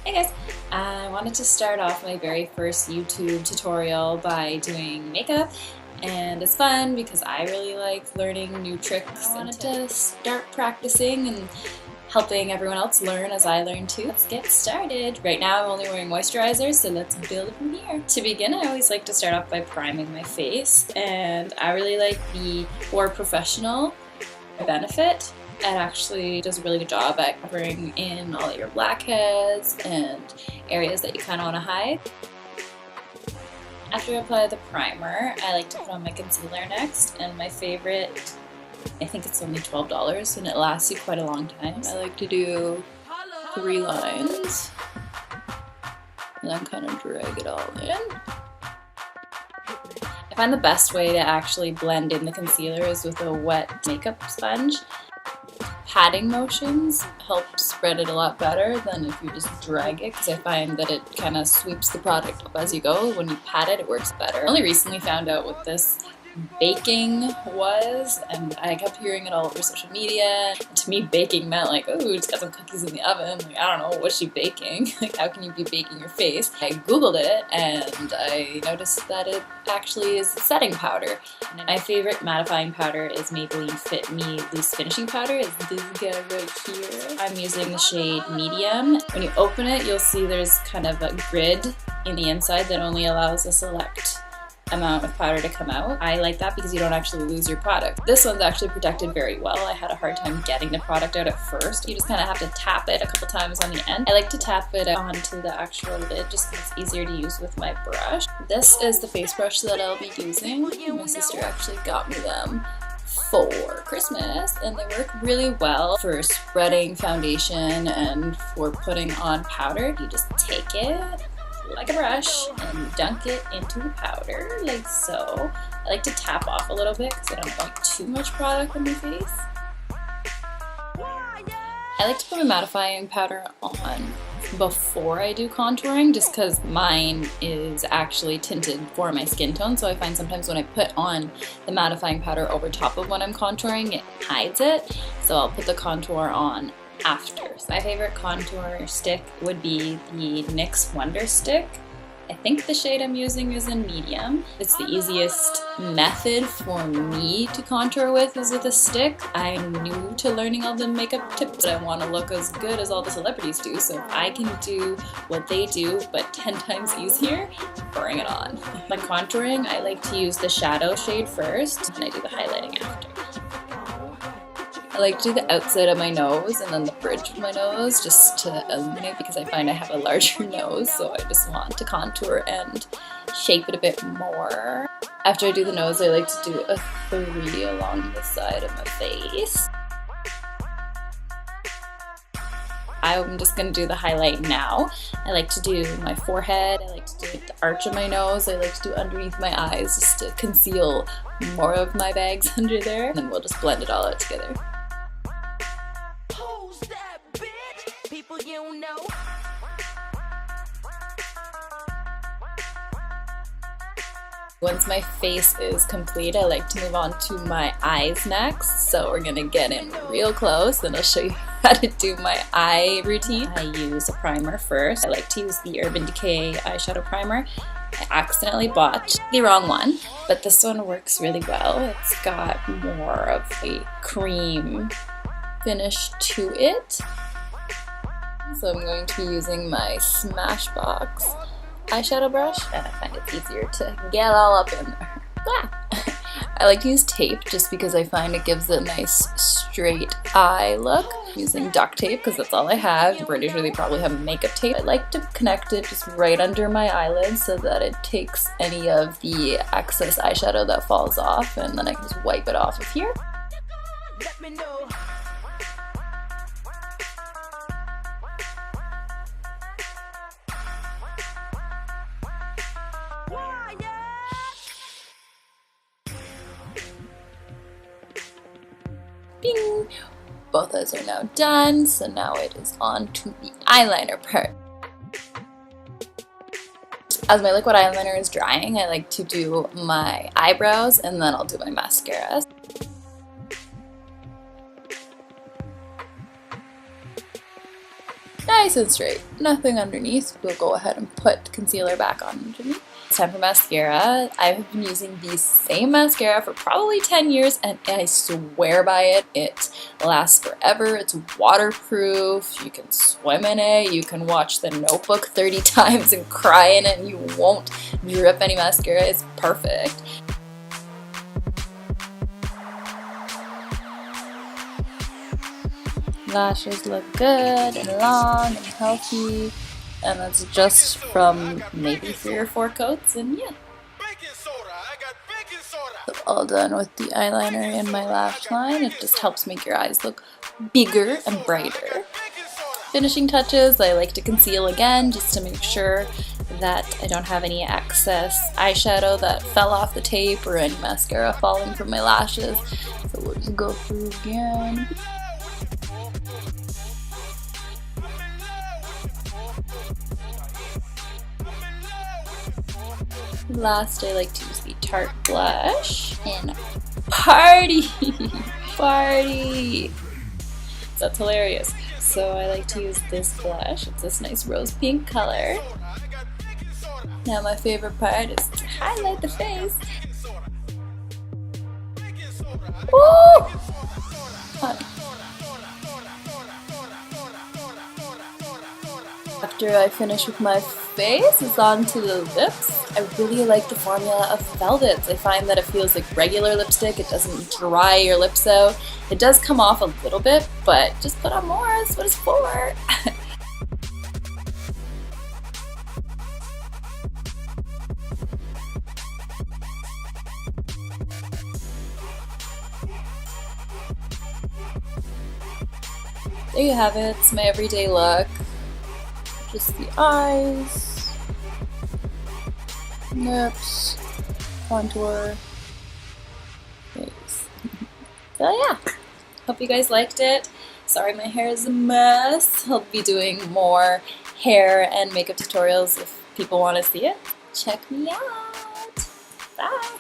Hey guys! I wanted to start off my very first YouTube tutorial by doing makeup, and it's fun because I really like learning new tricks. I wanted to start practicing and helping everyone else learn as I learn too. Let's get started! Right now I'm only wearing moisturizer, so let's build from here. To begin, I always like to start off by priming my face, and I really like the POREfessional Benefit. It actually does a really good job at covering in all of your blackheads and areas that you kind of want to hide. After I apply the primer, I like to put on my concealer next, and my favorite, I think it's only $12 and it lasts you quite a long time. I like to do 3 lines and then kind of drag it all in. I find the best way to actually blend in the concealer is with a wet makeup sponge. Patting motions help spread it a lot better than if you just drag it, because I find that it kind of sweeps the product up as you go. When you pat it, it works better. I only recently found out what this baking was, and I kept hearing it all over social media. To me, baking meant like, oh, just got some cookies in the oven. Like, I don't know, what's she baking? Like, how can you be baking your face? I googled it and I noticed that it actually is setting powder. And my favorite mattifying powder is Maybelline Fit Me Loose Finishing Powder. It's this guy right here. I'm using the shade Medium. When you open it, you'll see there's kind of a grid in the inside that only allows a select amount of powder to come out. I like that because you don't actually lose your product. This one's actually protected very well. I had a hard time getting the product out at first. You just kind of have to tap it a couple times on the end. I like to tap it onto the actual lid just because it's easier to use with my brush. This is the face brush that I'll be using. My sister actually got me them for Christmas, and they work really well for spreading foundation and for putting on powder. You just take it like a brush and dunk it into the powder like so. I like to tap off a little bit because I don't want too much product on my face. I like to put my mattifying powder on before I do contouring, just because mine is actually tinted for my skin tone, so I find sometimes when I put on the mattifying powder over top of when I'm contouring, it hides it, so I'll put the contour on after. So my favorite contour stick would be the NYX Wonder Stick. I think the shade I'm using is in medium. It's the easiest method for me to contour with is with a stick. I'm new to learning all the makeup tips. I want to look as good as all the celebrities do, so if I can do what they do but 10 times easier, bring it on. My contouring, I like to use the shadow shade first and I do the highlighting after. I like to do the outside of my nose and then the bridge of my nose just to illuminate, because I find I have a larger nose, so I just want to contour and shape it a bit more. After I do the nose, I like to do a 3 along the side of my face. I'm just going to do the highlight now. I like to do my forehead, I like to do the arch of my nose, I like to do underneath my eyes just to conceal more of my bags under there, and then we'll just blend it all out together. You know. Once my face is complete, I like to move on to my eyes next. So we're gonna get in real close and I'll show you how to do my eye routine. I use a primer first. I like to use the Urban Decay eyeshadow primer. I accidentally bought the wrong one, but this one works really well. It's got more of a cream finish to it. So I'm going to be using my Smashbox eyeshadow brush, and I find it's easier to get all up in there. I like to use tape just because I find it gives a nice straight eye look. I'm using duct tape because that's all I have. I'm pretty sure they probably have makeup tape. I like to connect it just right under my eyelids so that it takes any of the excess eyeshadow that falls off, and then I can just wipe it off of here. Let me know. Bing! Both eyes are now done, so now it is on to the eyeliner part. As my liquid eyeliner is drying, I like to do my eyebrows and then I'll do my mascara. Nice and straight, nothing underneath. We'll go ahead and put concealer back on underneath. It's time for mascara. I've been using the same mascara for probably 10 years and I swear by it. It lasts forever. It's waterproof. You can swim in it. You can watch The Notebook 30 times and cry in it and you won't drip any mascara. It's perfect. Lashes look good and long and healthy. And that's just from maybe 3 or 4 coats, and yeah. So all done with the eyeliner in my lash line. It just helps make your eyes look bigger and brighter. Finishing touches, I like to conceal again just to make sure that I don't have any excess eyeshadow that fell off the tape or any mascara falling from my lashes. So we'll just go through again. Last, I like to use the Tarte blush in Party! Party! That's hilarious. So I like to use this blush. It's this nice rose pink color. Now my favorite part is to highlight the face. Woo! After I finish with my face, it's on to the lips. I really like the formula of Velvets. I find that it feels like regular lipstick. It doesn't dry your lips out. It does come off a little bit, but just put on more. That's what it's for. There you have it. It's my everyday look. Just the eyes, lips, contour, face. So yeah, hope you guys liked it. Sorry my hair is a mess. I'll be doing more hair and makeup tutorials if people want to see it. Check me out. Bye!